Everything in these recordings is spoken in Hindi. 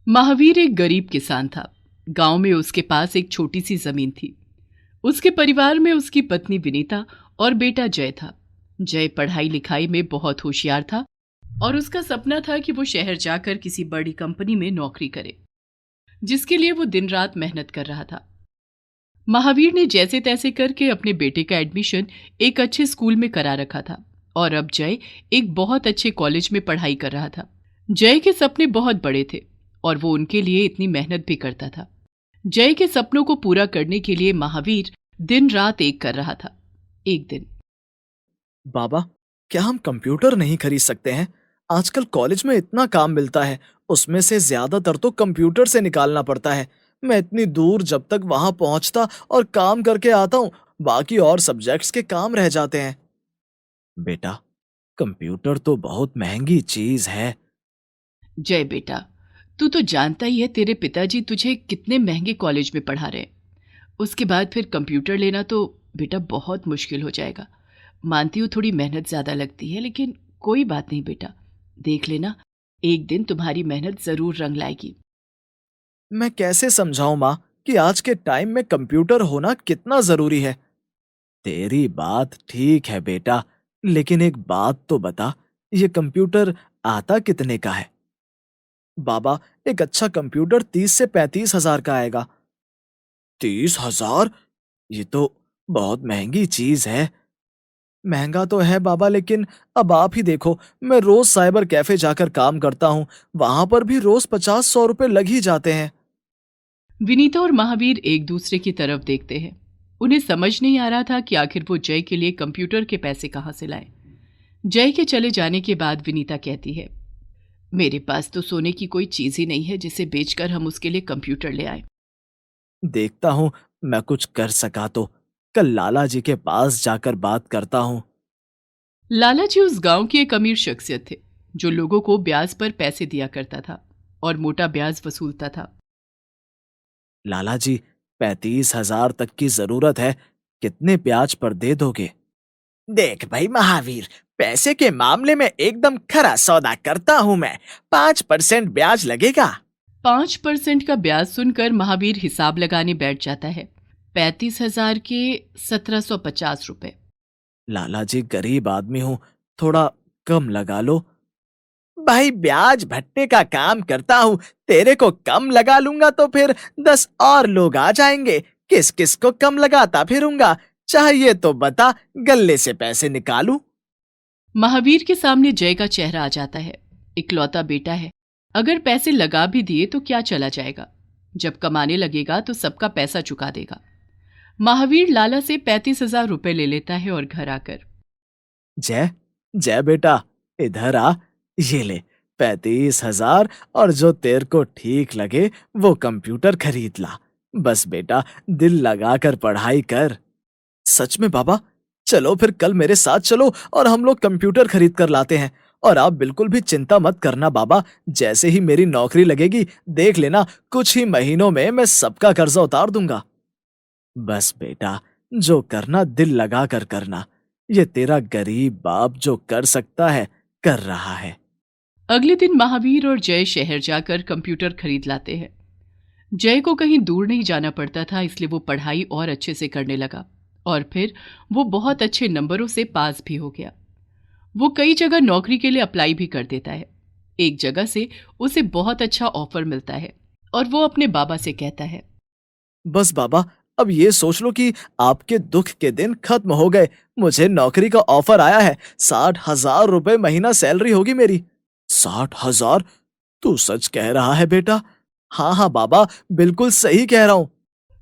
महावीर एक गरीब किसान था। गांव में उसके पास एक छोटी सी जमीन थी। उसके परिवार में उसकी पत्नी विनीता और बेटा जय था। जय पढ़ाई लिखाई में बहुत होशियार था और उसका सपना था कि वो शहर जाकर किसी बड़ी कंपनी में नौकरी करे, जिसके लिए वो दिन रात मेहनत कर रहा था। महावीर ने जैसे तैसे करके अपने बेटे का एडमिशन एक अच्छे स्कूल में करा रखा था और अब जय एक बहुत अच्छे कॉलेज में पढ़ाई कर रहा था। जय के सपने बहुत बड़े थे और वो उनके लिए इतनी मेहनत भी करता था। जय के सपनों को पूरा करने के लिए महावीर दिन रात एक कर रहा था। एक दिन बाबा, क्या हम कंप्यूटर नहीं खरीद सकते हैं? आजकल कॉलेज में इतना काम मिलता है, उसमें से ज्यादातर तो कंप्यूटर से निकालना पड़ता है। मैं इतनी दूर जब तक वहां पहुंचता और काम करके आता हूँ, बाकी और सब्जेक्ट्स के काम रह जाते हैं। बेटा, कंप्यूटर तो बहुत महंगी चीज है। जय बेटा, तू तो जानता ही है तेरे पिताजी तुझे कितने महंगे कॉलेज में पढ़ा रहे हैं। उसके बाद फिर कंप्यूटर लेना तो बेटा बहुत मुश्किल हो जाएगा। मानती हूँ थोड़ी मेहनत ज़्यादा लगती है, लेकिन कोई बात नहीं बेटा। देख लेना, एक दिन तुम्हारी मेहनत ज़रूर रंग लाएगी। मैं कैसे समझाऊं माँ कि आज के टाइम में कंप्यूटर होना कितना जरूरी है? तेरी बात ठीक है बेटा, लेकिन एक बात तो बता, ये कंप्यूटर आता कितने का है? बाबा, एक अच्छा कंप्यूटर 30 से 35 हजार का आएगा। 30 हजार? ये तो बहुत महंगी चीज है। महंगा तो है बाबा, लेकिन अब आप ही देखो, मैं रोज साइबर कैफे जाकर काम करता हूँ, वहां पर भी रोज 50-100 रुपए लग ही जाते हैं। विनीता और महावीर एक दूसरे की तरफ देखते हैं। उन्हें समझ नहीं आ रहा था कि आखिर वो जय के लिए कंप्यूटर के पैसे कहाँ से लाए। जय के चले जाने के बाद विनीता कहती है, मेरे पास तो सोने की कोई चीज ही नहीं है जिसे बेचकर हम उसके लिए कंप्यूटर ले आए। देखता हूँ, मैं कुछ कर सका तो कल लाला जी के पास जाकर बात करता हूँ। लाला जी उस गांव की एक अमीर शख्सियत थे, जो लोगों को ब्याज पर पैसे दिया करता था और मोटा ब्याज वसूलता था। लाला जी, 35 हजार तक की जरूरत है, कितने ब्याज पर दे दोगे? देख भाई महावीर, पैसे के मामले में एकदम खरा सौदा करता हूँ मैं। 5% ब्याज लगेगा। 5% का ब्याज सुनकर महावीर हिसाब लगाने बैठ जाता है। 35,000 के 1,750 रुपए। लाला जी, गरीब आदमी हूँ, थोड़ा कम लगा लो। भाई, ब्याज भट्टे का काम करता हूँ, तेरे को कम लगा लूंगा तो फिर 10 और लोग आ जाएंगे। किस किस को कम लगाता फिरूंगा? चाहिए तो बता, गले से पैसे निकालूं। महावीर के सामने जय का चेहरा आ जाता है। इकलौता बेटा है, अगर पैसे लगा भी दिए तो क्या चला जाएगा। जब कमाने लगेगा तो सबका पैसा चुका देगा। महावीर लाला से 35,000 रुपए ले लेता है और घर आकर, जय, जय बेटा, इधर आ। ये ले 35 हजार, और जो तेरे को ठीक लगे वो कंप्यूटर खरीद ला। बस बेटा, दिल लगाकर पढ़ाई कर। सच में बाबा? चलो फिर कल मेरे साथ चलो और हम लोग कंप्यूटर खरीद कर लाते हैं। और आप बिल्कुल भी चिंता मत करना बाबा, जैसे ही मेरी नौकरी लगेगी, देख लेना, कुछ ही महीनों में मैं सबका कर्जा उतार दूंगा। बस बेटा, जो करना दिल लगा कर करना। ये तेरा गरीब बाप जो कर सकता है, कर रहा है। अगले दिन महावीर और जय शहर जाकर कंप्यूटर खरीद लाते हैं। जय को कहीं दूर नहीं जाना पड़ता था, इसलिए वो पढ़ाई और अच्छे से करने लगा और फिर वो बहुत अच्छे नंबरों से पास भी हो गया। वो कई जगह नौकरी के लिए अप्लाई भी कर देता है। एक जगह से उसे बहुत अच्छा ऑफर मिलता है और वो अपने बाबा से कहता है, बस बाबा, अब ये सोच लो कि आपके दुख के दिन खत्म हो गए। मुझे नौकरी का ऑफर आया है। 60 हजार रुपए महीना सैलरी होगी मेरी। 60 हजार? तू सच कह रहा है बेटा? हाँ हाँ बाबा, बिल्कुल सही कह रहा हूँ।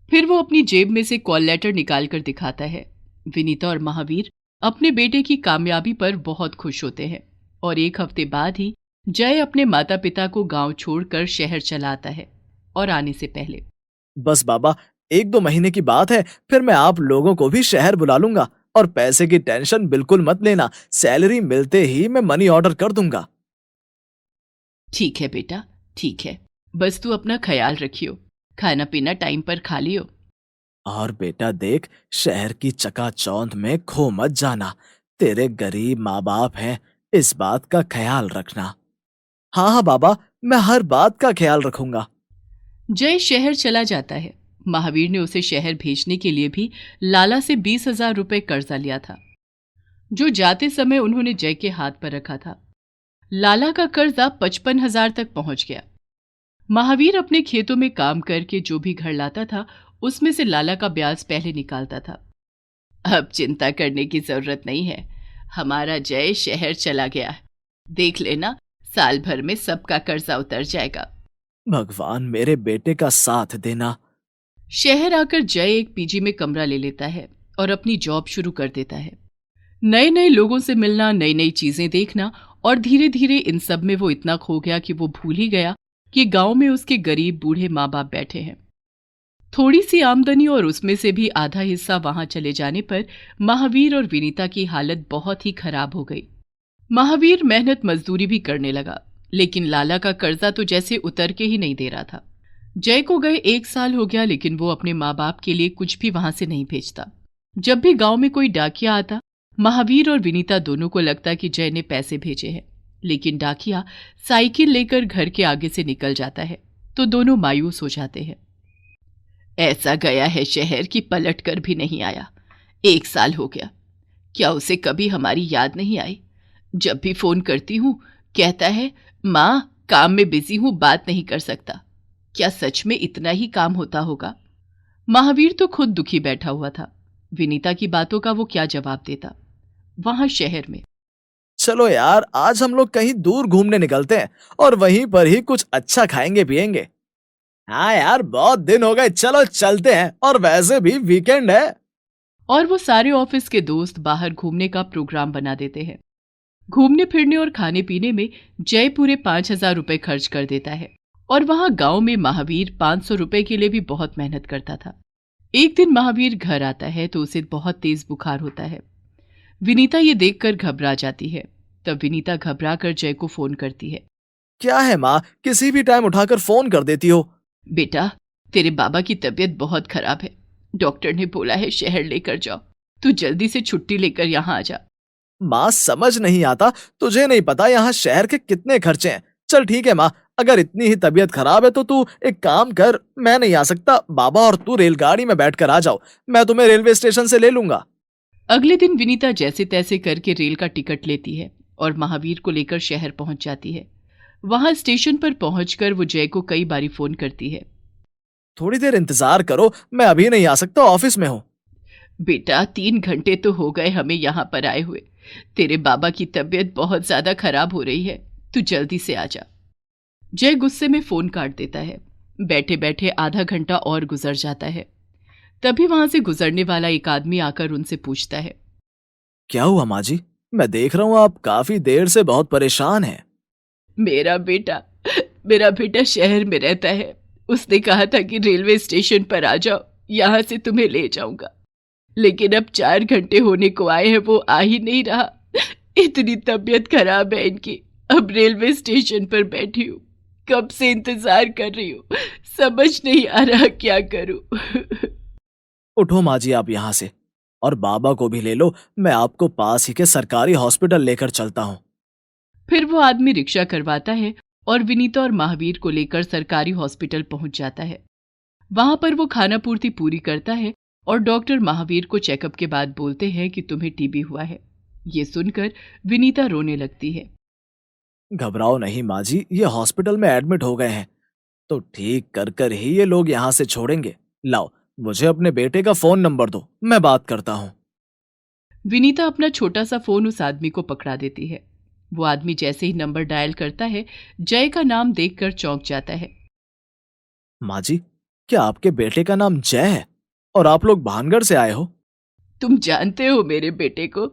फिर वो अपनी जेब में से कॉल लेटर निकाल कर दिखाता है। विनीता और महावीर अपने बेटे की कामयाबी पर बहुत खुश होते हैं और एक हफ्ते बाद ही जय अपने माता पिता को गांव छोड़कर शहर चला आता है और आने से पहले, बस बाबा, 1-2 महीने की बात है, फिर मैं आप लोगों को भी शहर बुला लूंगा। और पैसे की टेंशन बिल्कुल मत लेना, सैलरी मिलते ही मैं मनी ऑर्डर कर दूंगा। ठीक है बेटा, ठीक है, बस तू अपना ख्याल रखियो, खाना पीना टाइम पर खा लियो। और बेटा देख, शहर की चकाचौंध में खो मत जाना। तेरे गरीब माँ बाप हैं, इस बात का ख्याल रखना। हाँ हाँ बाबा, मैं हर बात का ख्याल रखूंगा। जय शहर चला जाता है। महावीर ने उसे शहर भेजने के लिए भी लाला से 20,000 रुपए कर्जा लिया था, जो जाते समय उन्होंने जय के हाथ पर रखा था। लाला का कर्जा 55,000 तक पहुंच गया। महावीर अपने खेतों में काम करके जो भी घर लाता था, उसमें से लाला का ब्याज पहले निकालता था। अब चिंता करने की जरूरत नहीं है, हमारा जय शहर चला गया है। देख लेना, साल भर में सबका कर्जा उतर जाएगा। भगवान मेरे बेटे का साथ देना। शहर आकर जय एक पीजी में कमरा ले लेता है और अपनी जॉब शुरू कर देता है। नए नए लोगों से मिलना, नई नई चीजें देखना, और धीरे धीरे इन सब में वो इतना खो गया कि वो भूल ही गया कि गांव में उसके गरीब बूढ़े माँ बाप बैठे हैं। थोड़ी सी आमदनी और उसमें से भी आधा हिस्सा वहां चले जाने पर महावीर और विनीता की हालत बहुत ही खराब हो गई। महावीर मेहनत मजदूरी भी करने लगा, लेकिन लाला का कर्जा तो जैसे उतर के ही नहीं दे रहा था। जय को गए 1 साल हो गया, लेकिन वो अपने माँ बाप के लिए कुछ भी वहां से नहीं भेजता। जब भी गांव में कोई डाकिया आता, महावीर और विनीता दोनों को लगता कि जय ने पैसे भेजे हैं, लेकिन डाकिया साइकिल लेकर घर के आगे से निकल जाता है तो दोनों मायूस हो जाते हैं। ऐसा गया है शहर की पलट कर भी नहीं आया। 1 साल हो गया, क्या उसे कभी हमारी याद नहीं आई? जब भी फोन करती हूँ कहता है, माँ काम में बिजी हूं, बात नहीं कर सकता। क्या सच में इतना ही काम होता होगा? महावीर तो खुद दुखी बैठा हुआ था। विनीता की बातों का वो क्या जवाब देता? वहां शहर में चलो यार, आज हम लोग कहीं दूर घूमने निकलते हैं और वहीं पर ही कुछ अच्छा खाएंगे पिएंगे। हाँ यार, बहुत दिन हो गए, चलो चलते हैं, और वैसे भी वीकेंड है। और वो सारे ऑफिस के दोस्त बाहर घूमने का प्रोग्राम बना देते हैं। घूमने फिरने और खाने पीने में जय पूरे 5,000 रुपए खर्च कर देता है, और वहां गांव में महावीर 500 रुपए के लिए भी बहुत मेहनत करता था। एक दिन महावीर घर आता है तो उसे बहुत तेज बुखार होता है। विनीता ये देखकर घबरा जाती है। तब विनीता घबरा कर जय को फोन करती है। क्या है माँ, किसी भी टाइम उठाकर फोन कर देती हो। बेटा, तेरे बाबा की तबीयत बहुत खराब है। डॉक्टर ने बोला है शहर लेकर जाओ। तू जल्दी से छुट्टी लेकर यहाँ आ जा। माँ समझ नहीं आता, तुझे नहीं पता यहाँ शहर के कितने खर्चे हैं। चल ठीक है माँ, अगर इतनी ही तबीयत खराब है तो तू एक काम कर, मैं नहीं आ सकता, बाबा और तू रेलगाड़ी में बैठकर आ जाओ, मैं तुम्हें रेलवे स्टेशन से ले लूंगा। अगले दिन विनीता जैसे तैसे करके रेल का टिकट लेती है और महावीर को लेकर शहर पहुंच जाती है। वहां स्टेशन पर पहुंचकर वो जय को कई बारी फोन करती है। थोड़ी देर इंतजार करो, मैं अभी नहीं आ सकता, ऑफिस में हूँ। बेटा, 3 घंटे तो हो गए हमें यहाँ पर आए हुए। तेरे बाबा की तबीयत बहुत ज्यादा खराब हो रही है, तू जल्दी से आ जा। जय गुस्से में फोन काट देता है। बैठे बैठे आधा घंटा और गुजर जाता है। तभी वहां से गुजरने वाला एक आदमी आकर उनसे पूछता है। क्या हुआ माँ जी? मैं देख रहा हूँ आप काफी देर से बहुत परेशान हैं। मेरा बेटा शहर में रहता है। उसने कहा था कि रेलवे स्टेशन पर आ जाओ, यहाँ से तुम्हें ले जाऊंगा। लेकिन अब 4 घंटे होने को आए हैं, वो आ ही नहीं रहा। इतनी तबीयत खराब है इनकी। अब रेलवे स्टेशन पर बैठी हूँ, कब से इंतजार कर रही हूँ, समझ नहीं आ रहा क्या करूँ। उठो माँ जी आप यहाँ से, और बाबा को भी ले लो, मैं आपको पास ही के सरकारी हॉस्पिटल लेकर चलता हूँ। फिर वो आदमी रिक्शा करवाता है और विनीता और महावीर को लेकर सरकारी हॉस्पिटल पहुंच जाता है। वहां पर वो खाना पूर्ति पूरी करता है और डॉक्टर महावीर को चेकअप के बाद बोलते हैं कि तुम्हें टीबी हुआ है। ये सुनकर विनीता रोने लगती है। घबराओ नहीं माँ जी, ये हॉस्पिटल में एडमिट हो गए हैं तो ठीक कर कर ही ये लोग यहाँ से छोड़ेंगे। लाओ, मुझे अपने बेटे का फोन नंबर दो, मैं बात करता हूँ। विनीता अपना छोटा सा फोन उस आदमी को पकड़ा देती है। वो आदमी जैसे ही नंबर डायल करता है, जय का नाम देखकर चौंक जाता है। माँ जी, क्या आपके बेटे का नाम जय है और आप लोग भानगढ़ से आए हो? तुम जानते हो मेरे बेटे को?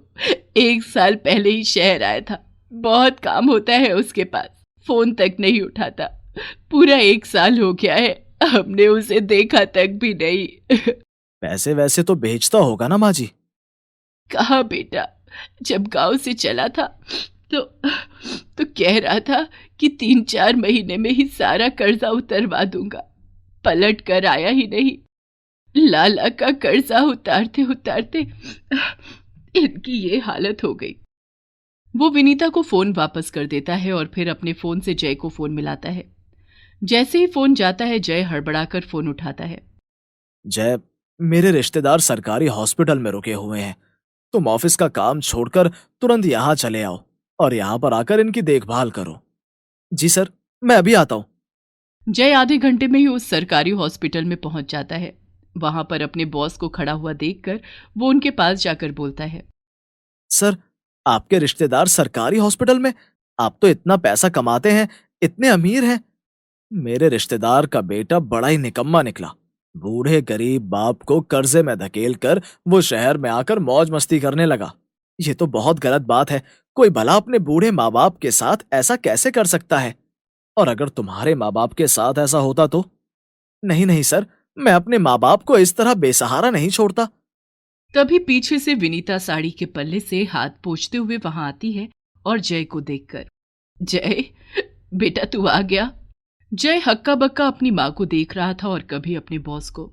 1 साल पहले ही शहर आया था। बहुत काम होता है उसके पास, फोन तक नहीं उठाता। पूरा 1 साल हो गया है, हमने उसे देखा तक भी नहीं। पैसे वैसे तो भेजता होगा ना माँ जी? कहा बेटा, जब गांव से चला था तो कह रहा था कि 3-4 महीने में ही सारा कर्जा उतरवा दूंगा। पलट कर आया ही नहीं। लाला का कर्जा उतारते उतारते इनकी ये हालत हो गई। वो विनीता को फोन वापस कर देता है और फिर अपने फोन से जय को फोन मिलाता है। जैसे ही फोन जाता है जय हड़बड़ाकर फोन उठाता है। जय, मेरे रिश्तेदार सरकारी हॉस्पिटल में रुके हुए हैं। तुम ऑफिस का काम छोड़कर तुरंत यहाँ चले आओ और यहाँ पर आकर इनकी देखभाल करो। जी सर, मैं अभी आता हूँ। जय आधे घंटे में ही उस सरकारी हॉस्पिटल में पहुंच जाता है। वहां पर अपने बॉस को खड़ा हुआ देखकर वो उनके पास जाकर बोलता है। सर, आपके रिश्तेदार सरकारी हॉस्पिटल में? आप तो इतना पैसा कमाते हैं, इतने अमीर हैं। मेरे रिश्तेदार का बेटा बड़ा ही निकम्मा निकला। बूढ़े गरीब बाप को कर्जे में धकेल कर वो शहर में आकर मौज मस्ती करने लगा। ये तो बहुत गलत बात है। कोई भला अपने बूढ़े माँ बाप के साथ ऐसा कैसे कर सकता है? और अगर तुम्हारे माँ बाप के साथ ऐसा होता तो? नहीं नहीं सर, मैं अपने माँ बाप को इस तरह बेसहारा नहीं छोड़ता। तभी पीछे से विनीता साड़ी के पल्ले से हाथ पोंछते हुए वहां आती है और जय को देखकर, जय बेटा तू आ गया। जय हक्का बक्का अपनी माँ को देख रहा था और कभी अपने बॉस को।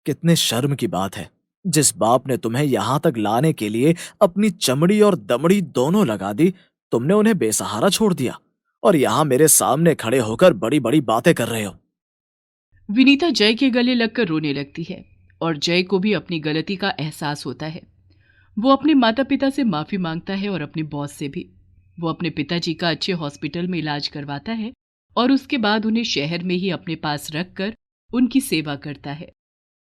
कितने शर्म की बात है, जिस बाप ने तुम्हें यहां तक लाने के लिए अपनी चमड़ी और दमड़ी दोनों लगा दी, तुमने उन्हें बेसहारा छोड़ दिया और यहां मेरे सामने खड़े होकर बड़ी बड़ी बातें कर रहे हो। विनीता जय के गले लगकर रोने लगती है और जय को भी अपनी गलती का एहसास होता है। वो अपने माता पिता से माफी मांगता है और अपने बॉस से भी। वो अपने पिताजी का अच्छे हॉस्पिटल में इलाज करवाता है और उसके बाद उन्हें शहर में ही अपने पास रखकर उनकी सेवा करता है।